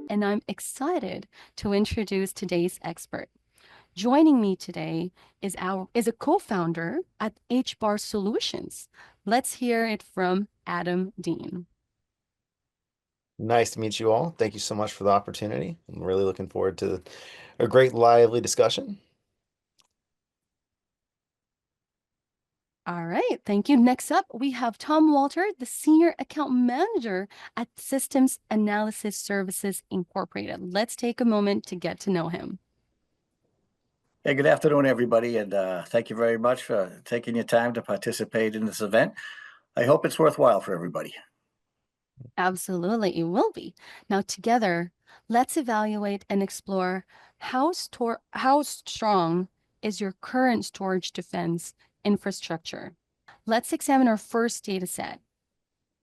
And I'm excited to introduce today's expert. Joining me today is a co-founder at HBAR Solutions. Let's hear it from Adam Dean. Nice to meet you all. Thank you so much for the opportunity. I'm really looking forward to a great, lively discussion. All right, thank you. Next up, we have Tom Walter, the Senior Account Manager at Systems Analysis Services Incorporated. Let's take a moment to get to know him. Hey, good afternoon, everybody, and thank you very much for taking your time to participate in this event. I hope it's worthwhile for everybody. Absolutely, it will be. Now, together, let's evaluate and explore how strong is your current storage defense infrastructure. Let's examine our first data set.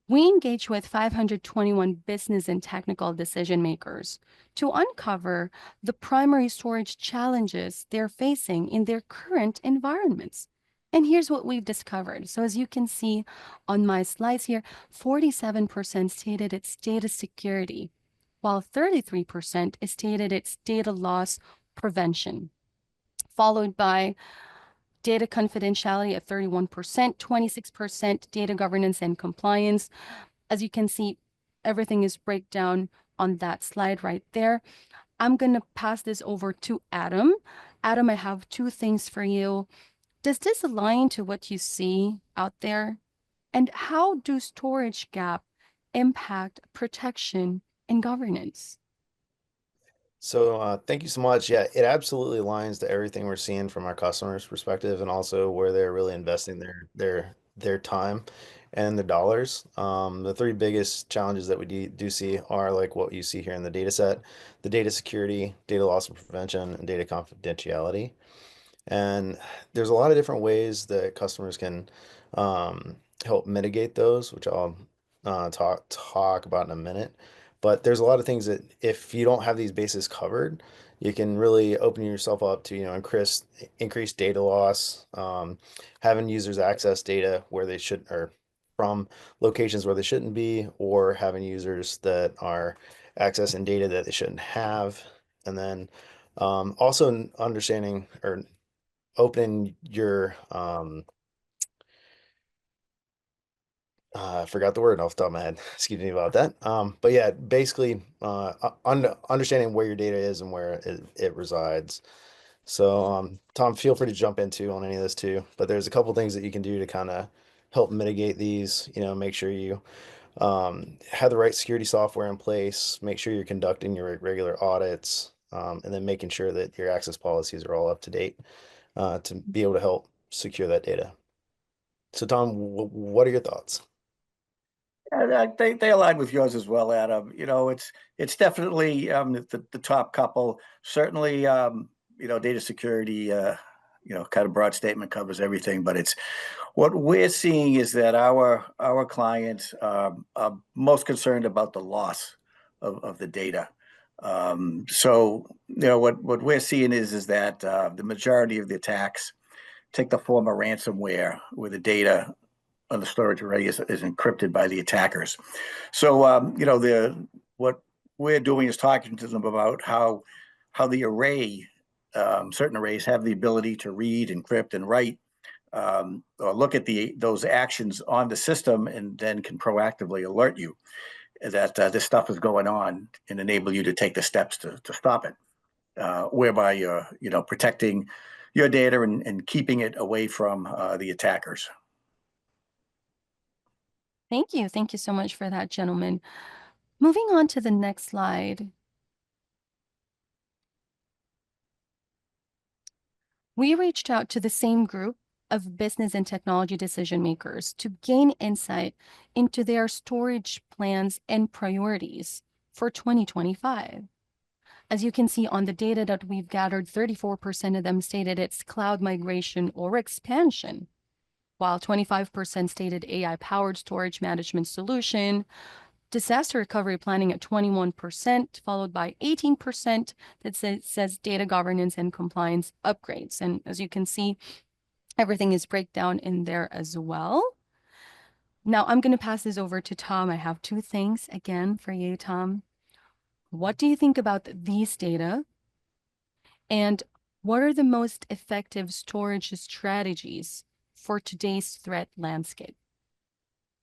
We engage with 521 business and technical decision makers to uncover the primary storage challenges they're facing in their current environments. And here's what we've discovered. So as you can see on my slides here, 47% stated it's data security, while 33% stated it's data loss prevention, followed by data confidentiality at 31%, 26% data governance and compliance. As you can see, everything is breakdown on that slide right there. I'm going to pass this over to Adam. Adam, I have two things for you. Does this align to what you see out there? And how do storage gap impact protection and governance? So thank you so much. Yeah, it absolutely aligns to everything we're seeing from our customers' perspective and also where they're really investing their time and their dollars. The three biggest challenges that we do see are like what you see here in the data set, the data security, data loss prevention, and data confidentiality. And there's a lot of different ways that customers can help mitigate those, which I'll talk about in a minute. But there's a lot of things that if you don't have these bases covered, you can really open yourself up to, increase data loss, having users access data where they should, or from locations where they shouldn't be, or having users that are accessing data that they shouldn't have. And then also understanding or open your I forgot the word off the top of my head. Excuse me about that. But yeah, basically understanding where your data is and where it resides. So Tom, feel free to jump into on any of this too. But there's a couple things that you can do to kind of help mitigate these, make sure you have the right security software in place, make sure you're conducting your regular audits, and then making sure that your access policies are all up to date to be able to help secure that data. So, Tom, what are your thoughts? They align with yours as well, Adam. It's definitely the top couple. Certainly, data security. Kind of broad statement covers everything, but it's what we're seeing is that our clients are most concerned about the loss of the data. So what we're seeing is that the majority of the attacks take the form of ransomware, where the data on the storage array is encrypted by the attackers. So what we're doing is talking to them about how the array, certain arrays have the ability to read, encrypt, and write, or look at those actions on the system, and then can proactively alert you that this stuff is going on and enable you to take the steps to stop it, whereby you're protecting your data and keeping it away from the attackers. Thank you. Thank you so much for that, gentlemen. Moving on to the next slide. We reached out to the same group of business and technology decision makers to gain insight into their storage plans and priorities for 2025. As you can see on the data that we've gathered, 34% of them stated it's cloud migration or expansion, while 25% stated AI-powered storage management solution, disaster recovery planning at 21%, followed by 18% that says data governance and compliance upgrades. And as you can see, everything is breakdown in there as well. Now I'm going to pass this over to Tom. I have two things again for you, Tom. What do you think about these data? And what are the most effective storage strategies for today's threat landscape?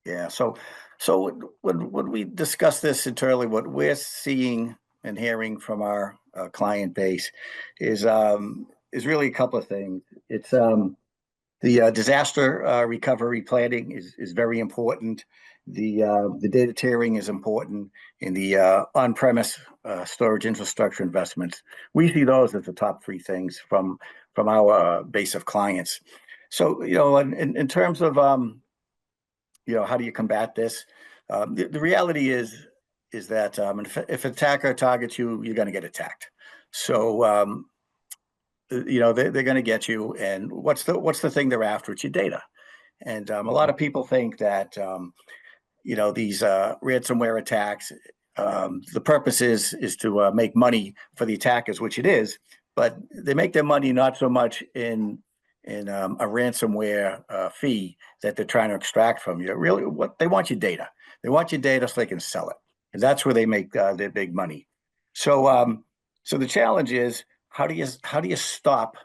Yeah. So when we discuss this internally, what we're seeing and hearing from our client base is really a couple of things. It's the disaster recovery planning is very important. The data tiering is important, and the on-premise storage infrastructure investments. We see those as the top three things from our base of clients. So in terms of how do you combat this? The reality is that if an attacker targets you, you're going to get attacked. So they're going to get you, and what's the thing they're after? It's your data. And a lot of people think that these ransomware attacks, the purpose is to make money for the attackers, which it is, but they make their money not so much in a ransomware fee that they're trying to extract from you. Really, what they want your data. They want your data so they can sell it, and that's where they make their big money. So the challenge is how do you stop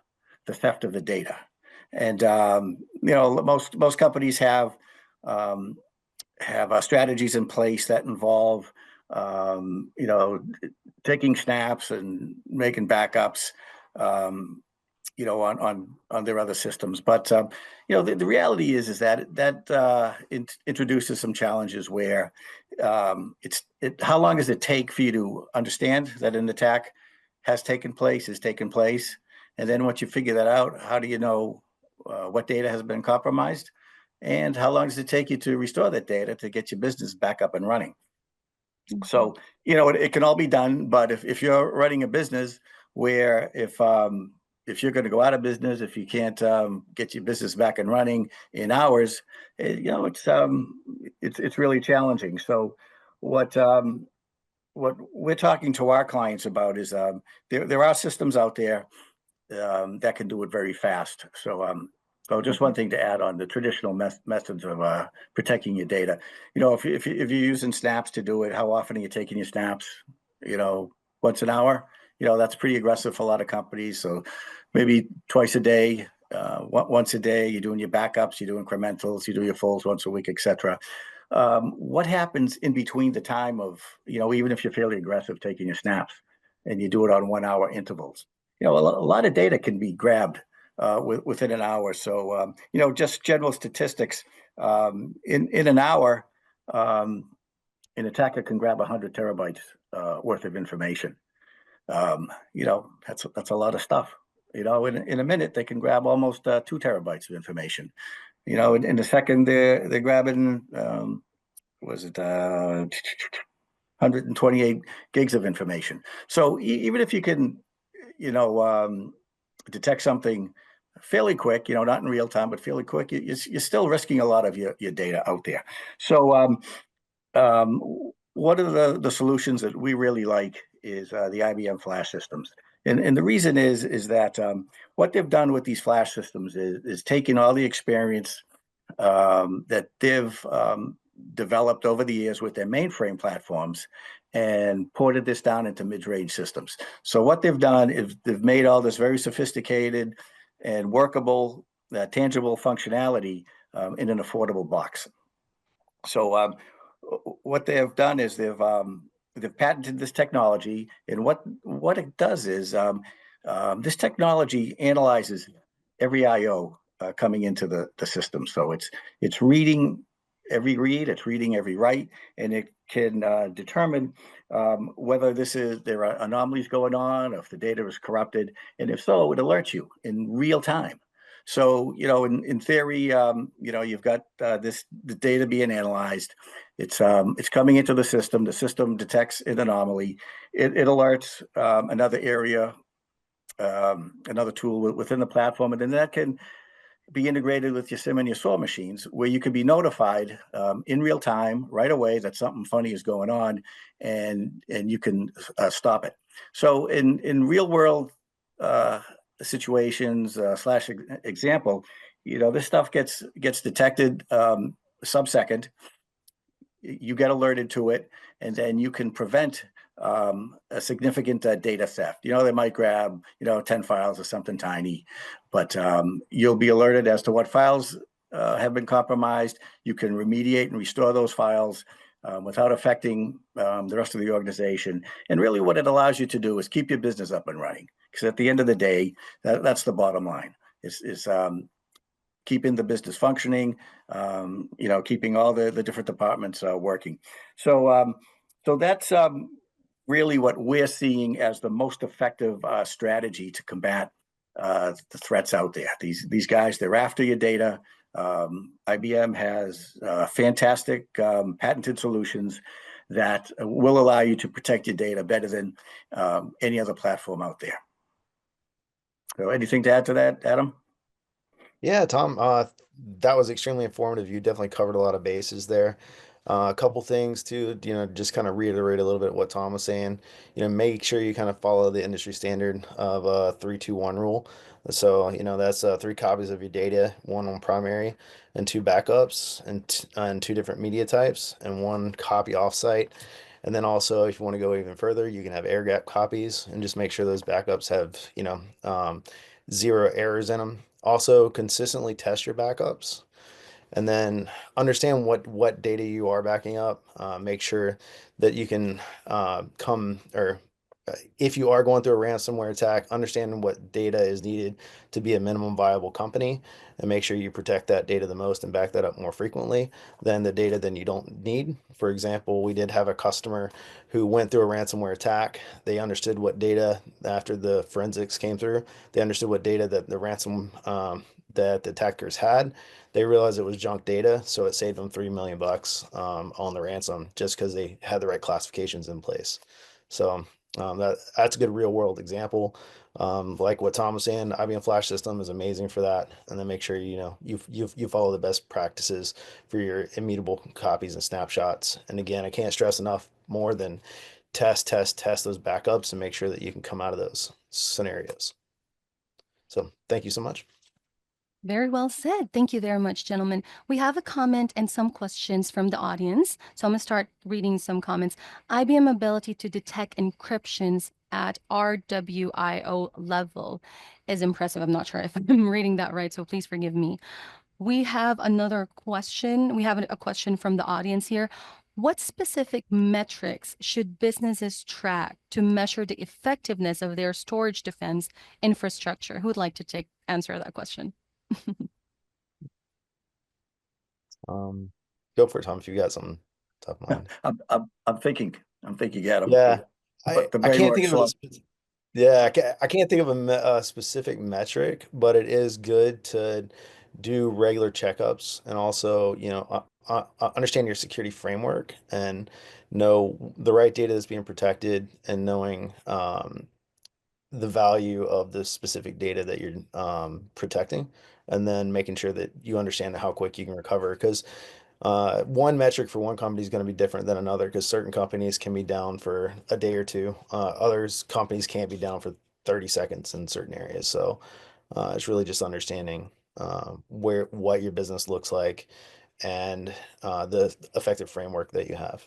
the theft of the data? And most companies have strategies in place that involve taking snaps and making backups on their other systems. But the reality is that introduces some challenges where how long does it take for you to understand that an attack is taking place, and then once you figure that out, how do you know what data has been compromised, and how long does it take you to restore that data to get your business back up and running? So it can all be done, but if you're running a business where if you're going to go out of business, if you can't get your business back and running in hours, it's really challenging. So what we're talking to our clients about is there are systems out there that can do it very fast. So just one thing to add on the traditional methods of protecting your data. If you're using snaps to do it, how often are you taking your snaps? Once an hour. That's pretty aggressive for a lot of companies. So maybe twice a day, once a day. You're doing your backups, you do incrementals, you do your fulls once a week, etc. What happens in between the time of even if you're fairly aggressive taking your snaps and you do it on 1 hour intervals? A lot of data can be grabbed within an hour. So, just general statistics, in an hour, an attacker can grab 100 terabytes worth of information. That's a lot of stuff. In a minute, they can grab almost 2 terabytes of information. In a second, they're grabbing, was it 128 gigs of information. So even if you can, detect something fairly quick, not in real time, but fairly quick, you're still risking a lot of your data out there. So one of the solutions that we really like is the IBM flash systems. And the reason is that what they've done with these flash systems is taking all the experience that they've developed over the years with their mainframe platforms and ported this down into mid-range systems. So what they've done is they've made all this very sophisticated and workable, tangible functionality in an affordable box. So what they have done is they've patented this technology, and what it does is this technology analyzes every I/O coming into the system. So it's reading every read, it's reading every write, and it can determine whether there are anomalies going on, or if the data is corrupted, and if so, it alerts you in real time. So in theory, you've got the data being analyzed. It's coming into the system. The system detects an anomaly. It alerts another area, another tool within the platform, and then that can be integrated with your SIM and your SAW machines, where you can be notified in real time right away that something funny is going on, and you can stop it. So in real world situations / example, this stuff gets detected. sub-second. You get alerted to it, and then you can prevent a significant data theft. They might grab 10 files or something tiny, but you'll be alerted as to what files have been compromised. You can remediate and restore those files without affecting the rest of the organization. And really what it allows you to do is keep your business up and running, because at the end of the day, that's the bottom line, is keeping the business functioning, keeping all the different departments working. So that's really what we're seeing as the most effective strategy to combat the threats out there. These guys, they're after your data. IBM has fantastic patented solutions that will allow you to protect your data better than any other platform out there. So anything to add to that, Adam? Yeah, Tom, that was extremely informative. You definitely covered a lot of bases there. A couple things too, just kind of reiterate a little bit what Tom was saying. Make sure you kind of follow the industry standard of 3-2-1 rule. So, that's 3 copies of your data, one on primary and 2 backups and 2 different media types and 1 copy offsite. And then also, if you want to go even further, you can have air gap copies and just make sure those backups have, 0 errors in them. Also, consistently test your backups and then understand what data you are backing up. Make sure that you can come or if you are going through a ransomware attack, understand what data is needed to be a minimum viable company and make sure you protect that data the most and back that up more frequently than the data than you don't need. For example, we did have a customer who went through a ransomware attack. They understood what data after the forensics came through. They understood what data that the ransom that the attackers had. They realized it was junk data, so it saved them 3 million bucks on the ransom just because they had the right classifications in place. So that's a good real world example. Like what Tom was saying, IBM Flash system is amazing for that. And then make sure you follow the best practices for your immutable copies and snapshots. And again, I can't stress enough more than test those backups and make sure that you can come out of those scenarios. So thank you so much. Very well said. Thank you very much, gentlemen. We have a comment and some questions from the audience. So I'm going to start reading some comments. IBM ability to detect encryptions at RWIO level is impressive. I'm not sure if I'm reading that right, so please forgive me. We have another question. We have a question from the audience here. What specific metrics should businesses track to measure the effectiveness of their storage defense infrastructure? Who would like to answer that question? Go for it, Tom, if you got something top of mind. I'm thinking, Adam. Yeah, But the I brain can't works think of a slow. yeah, I can't think of a specific metric, but it is good to do regular checkups and also, understand your security framework and know the right data that's being protected and knowing the value of the specific data that you're protecting, and then making sure that you understand how quick you can recover. Because one metric for one company is going to be different than another because certain companies can be down for a day or two. Others companies can't be down for 30 seconds in certain areas. So it's really just understanding what your business looks like and the effective framework that you have.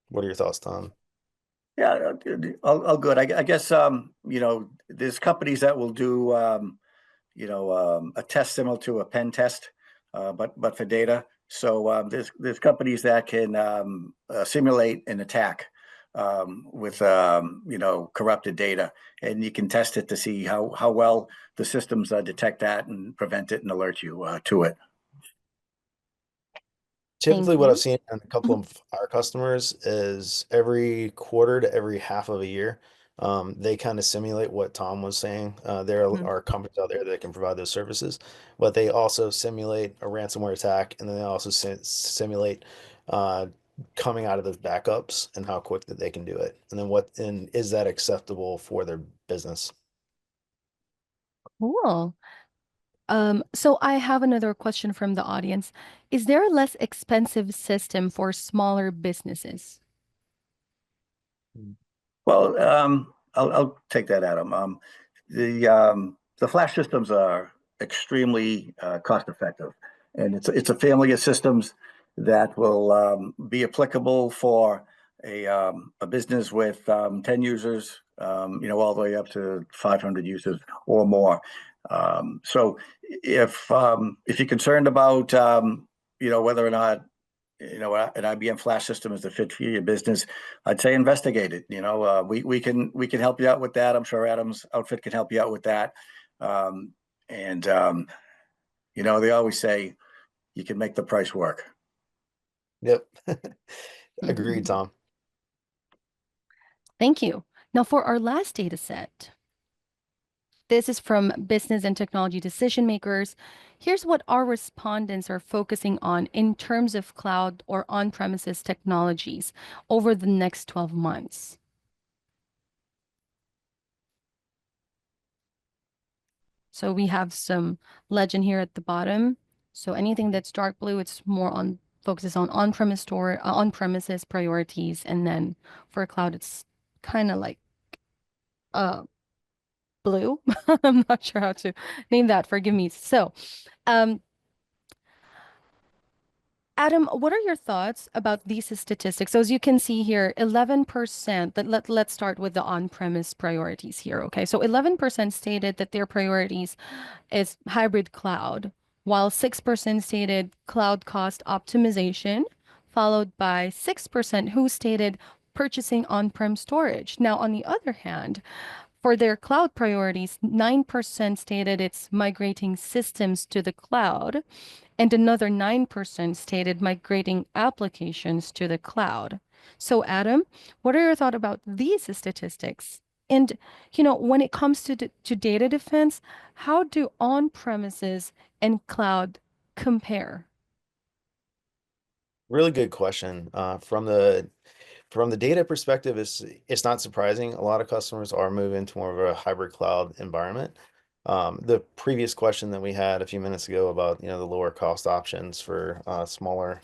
What are your thoughts, Tom? Yeah, all good. I guess there's companies that will do a test similar to a pen test, but for data. So there's companies that can simulate an attack with corrupted data, and you can test it to see how well the systems detect that and prevent it and alert you to it. Thank Typically, what I've you. seen in a couple Mhm. of our customers is every quarter to every half of a year, they kind of simulate what Tom was saying. There Mhm. are companies out there that can provide those services, but they also simulate a ransomware attack, and then they also simulate uh, coming out of those backups and how quick that they can do it, and then and is that acceptable for their business? Cool. So I have another question from the audience. Is there a less expensive system for smaller businesses? Well, I'll take that, Adam. The flash systems are extremely cost effective, and it's a family of systems that will be applicable for a business with 10 users, all the way up to 500 users or more. So if you're concerned about whether or not an IBM flash system is the fit for your business, I'd say investigate it. We can help you out with that. I'm sure Adam's outfit can help you out with that. And they always say you can make the price work. Yep. Agreed, Tom. Thank you. Now for our last data set. This is from business and technology decision makers. Here's what our respondents are focusing on in terms of cloud or on-premises technologies over the next 12 months. So we have some legend here at the bottom. So anything that's dark blue, it's more on focuses on on-premises priorities, and then for cloud, it's kind of like blue. I'm not sure how to name that. Forgive me. So, Adam, what are your thoughts about these statistics? So as you can see here, 11%, let's start with the on-premise priorities here, okay? So 11% stated that their priorities is hybrid cloud, while 6% stated cloud cost optimization, followed by 6% who stated purchasing on-prem storage. Now, on the other hand, for their cloud priorities, 9% stated it's migrating systems to the cloud, and another 9% stated migrating applications to the cloud. So, Adam, what are your thoughts about these statistics? And, when it comes to data defense, how do on-premises and cloud compare? Really good question. From the data perspective, it's not surprising. A lot of customers are moving to more of a hybrid cloud environment. The previous question that we had a few minutes ago about the lower cost options for smaller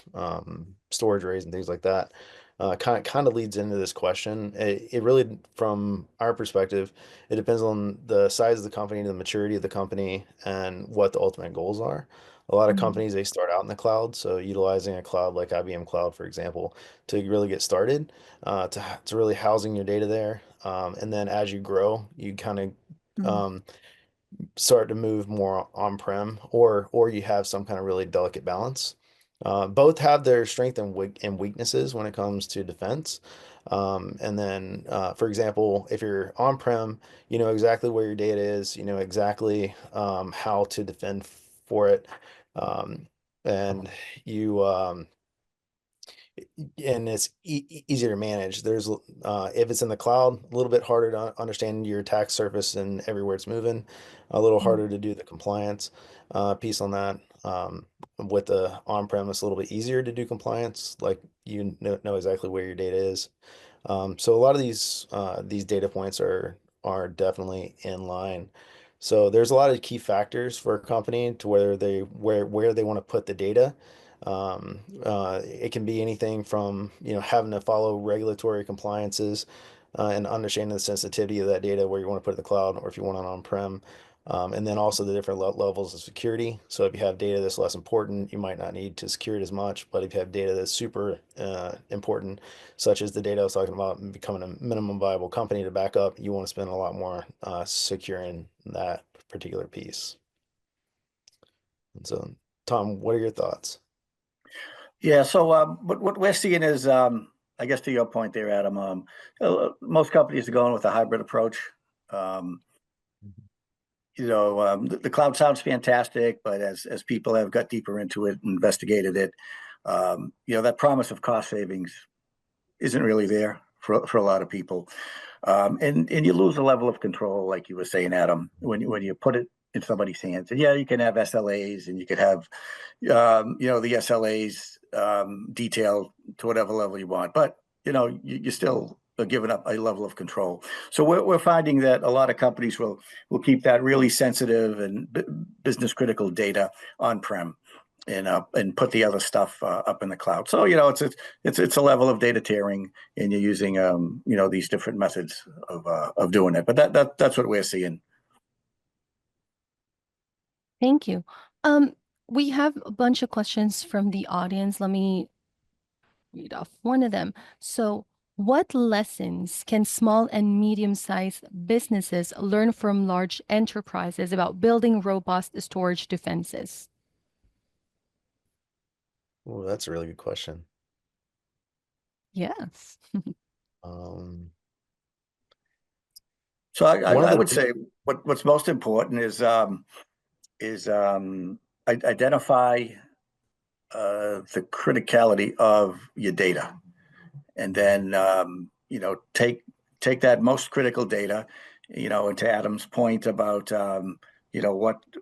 storage arrays and things like that kind of leads into this question. It really, from our perspective, it depends on the size of the company, the maturity of the company, and what the ultimate goals are. A lot of companies, they start out in the cloud, so utilizing a cloud like IBM Cloud, for example, to really get started, to really housing your data there. And then as you grow, you kind of start to move more on-prem, or you have some kind of really delicate balance. Both have their strength and weaknesses when it comes to defense. And then, for example, if you're on-prem, you know exactly where your data is, you know exactly how to defend for it. Um, and you and it's easier to manage. There's if it's in the cloud, a little bit harder to understand your attack surface and everywhere it's moving, a little harder to do the compliance piece on that. With the on-premise, a little bit easier to do compliance, like you know exactly where your data is. So a lot of these data points are definitely in line. So there's a lot of key factors for a company to where they want to put the data. It can be anything from having to follow regulatory compliances and understanding the sensitivity of that data where you want to put it in the cloud or if you want it on-prem. And then also the different levels of security. So if you have data that's less important, you might not need to secure it as much. But if you have data that's super important, such as the data I was talking about becoming a minimum viable company to back up, you want to spend a lot more securing that particular piece. And so, Tom, what are your thoughts? Yeah, so what we're seeing is, I guess to your point there, Adam, most companies are going with a hybrid approach. Um, the cloud sounds fantastic, but as people have got deeper into it and investigated it, that promise of cost savings isn't really there for a lot of people. And you lose a level of control, like you were saying, Adam, when you put it in somebody's hands. And yeah, you can have SLAs and you could have, the SLAs detailed to whatever level you want, but you still are giving up a level of control. So we're finding that a lot of companies will keep that really sensitive and business critical data on-prem and put the other stuff up in the cloud. So it's a level of data tiering, and you're using these different methods of doing it. But that's what we're seeing. Thank you. we have a bunch of questions from the audience. Let me read off one of them. So, what lessons can small and medium-sized businesses learn from large enterprises about building robust storage defenses? Oh, that's a really good question. Yes. Um, So one of I the would big, say what's most important is identify the criticality of your data, and then take that most critical data, and to Adam's point about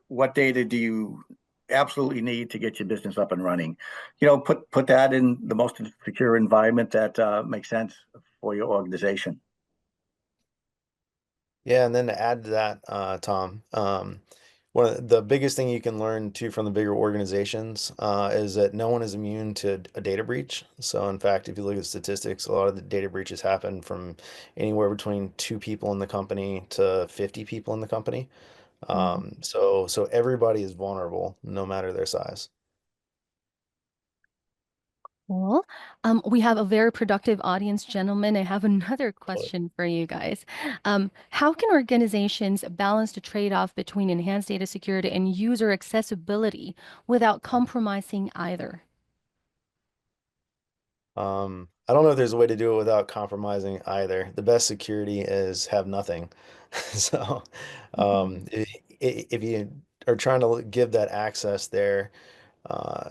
what data do you absolutely need to get your business up and running. Put that in the most secure environment that makes sense for your organization. Yeah, and then to add to that, Tom, one of the biggest thing you can learn too from the bigger organizations is that no one is immune to a data breach. So, in fact, if you look at statistics, a lot of the data breaches happen from anywhere between two people in the company to 50 people in the company. Mhm. So everybody is vulnerable, no matter their size. Cool. We have a very productive audience, gentlemen. I have another question for you guys. How can organizations balance the trade-off between enhanced data security and user accessibility without compromising either? I don't know if there's a way to do it without compromising either. The best security is have nothing. So, Mhm. if you are trying to give that access there, uh,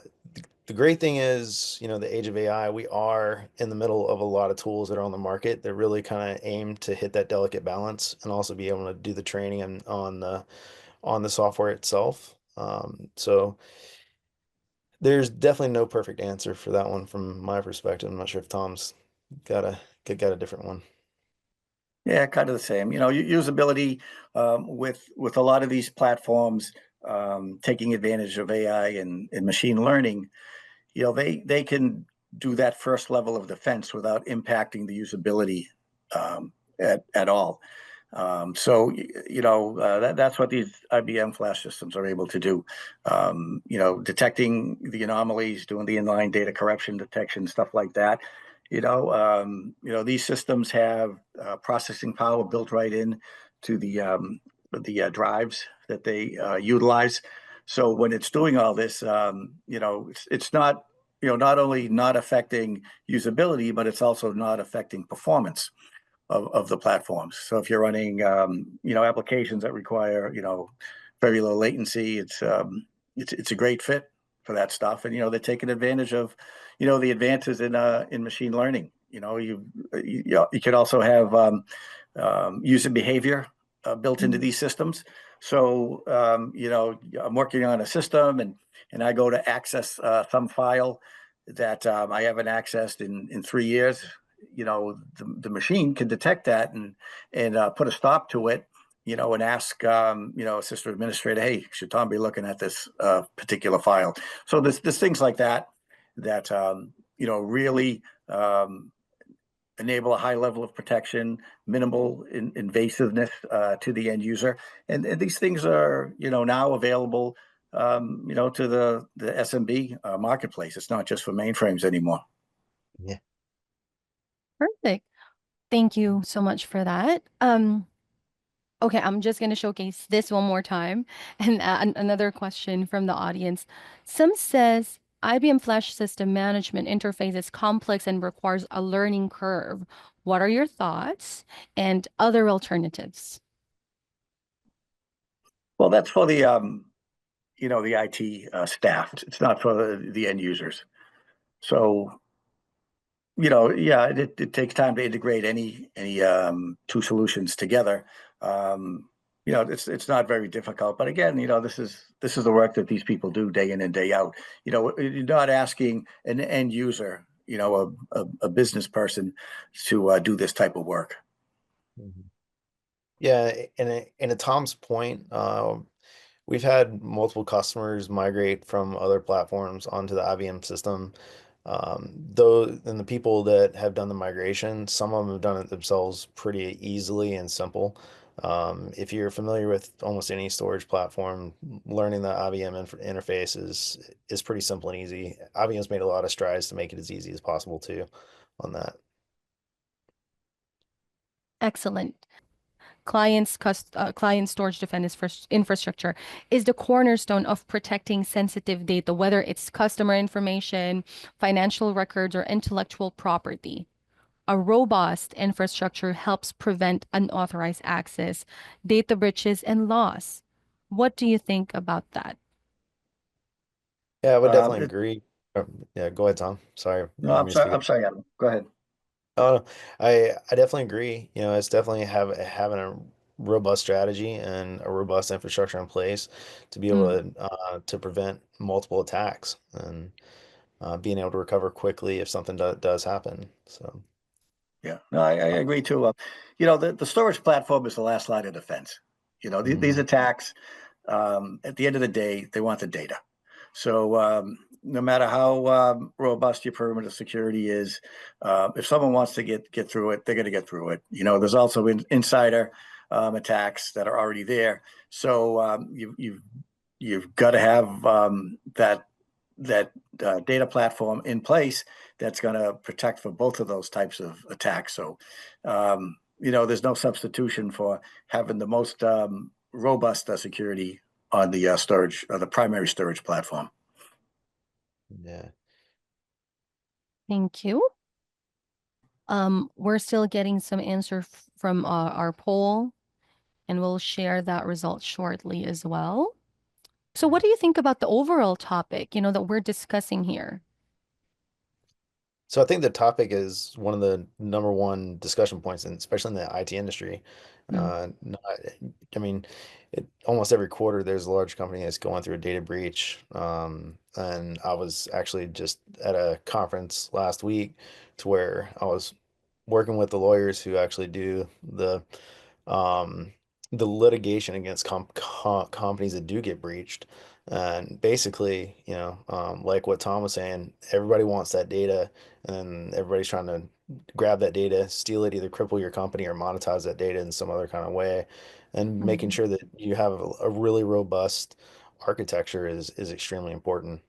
the great thing is, the age of AI, we are in the middle of a lot of tools that are on the market that really kind of aim to hit that delicate balance and also be able to do the training on the software itself. So there's definitely no perfect answer for that one from my perspective. I'm not sure if Tom's got a got a different one. Yeah, kind of the same. Usability with a lot of these platforms taking advantage of AI and machine learning. They can do that first level of defense without impacting the usability at all. That's what these IBM flash systems are able to do. Detecting the anomalies, doing the inline data corruption detection, stuff like that. These systems have processing power built right in to the drives that they utilize. So when it's doing all this, it's not not only not affecting usability, but it's also not affecting performance of the platforms. So if you're running, applications that require, very low latency, it's a great fit for that stuff. And they're taking advantage of, the advances in machine learning. You could also have user behavior built into Mhm. these systems. So I'm working on a system, and I go to access some file that I haven't accessed in 3 years. The machine can detect that and put a stop to it, and ask a system administrator, hey, should Tom be looking at this particular file? So there's things like that really enable a high level of protection, minimal invasiveness to the end user. And these things are, now available, to the SMB marketplace. It's not just for mainframes anymore. Yeah. Perfect. Thank you so much for that. Okay, I'm just going to showcase this one more time. And another question from the audience. Some says IBM Flash System Management interface is complex and requires a learning curve. What are your thoughts and other alternatives? Well, that's for the IT staff. It's not for the end users. So, yeah, it takes time to integrate any two solutions together. Um, it's not very difficult. But again, this is the work that these people do day in and day out. You're not asking an end user, a business person to do this type of work. Mhm. Yeah, and at Tom's point, we've had multiple customers migrate from other platforms onto the IBM system. Though, and the people that have done the migration, some of them have done it themselves pretty easily and simple. If you're familiar with almost any storage platform, learning the IBM interface is pretty simple and easy. IBM's made a lot of strides to make it as easy as possible too on that. Excellent. Client storage defense infrastructure is the cornerstone of protecting sensitive data, whether it's customer information, financial records, or intellectual property. A robust infrastructure helps prevent unauthorized access, data breaches, and loss. What do you think about that? Yeah, I would definitely It, agree. Yeah, go ahead, Tom. Sorry, I no, didn't mean to speak. I'm sorry, Adam. Go ahead. Oh, I definitely agree. It's definitely having a robust strategy and a robust infrastructure in place to be Mm, able to prevent multiple attacks and being able to recover quickly if something does happen. So, Yeah, no, I agree too. The storage platform is the last line of defense. These mhm. attacks, at the end of the day, they want the data. So no matter how robust your perimeter security is, if someone wants to get through it, they're going to get through it. There's also insider attacks that are already there. So you've got to have that data platform in place that's going to protect for both of those types of attacks. So, there's no substitution for having the most robust security on the storage, the primary storage platform. Yeah. thank you. We're still getting some answer from our poll, and we'll share that result shortly as well. So what do you think about the overall topic, that we're discussing here? So I think the topic is one of the number one discussion points, and especially in the IT industry. Mm, Not, I mean, almost every quarter there's a large company that's going through a data breach. And I was actually just at a conference last week to where I was working with the lawyers who actually do um, the litigation against companies that do get breached. And basically, like what Tom was saying, everybody wants that data, and everybody's trying to grab that data, steal it, either cripple your company or monetize that data in some other kind of way. And making mm. sure that you have a really robust architecture is extremely important.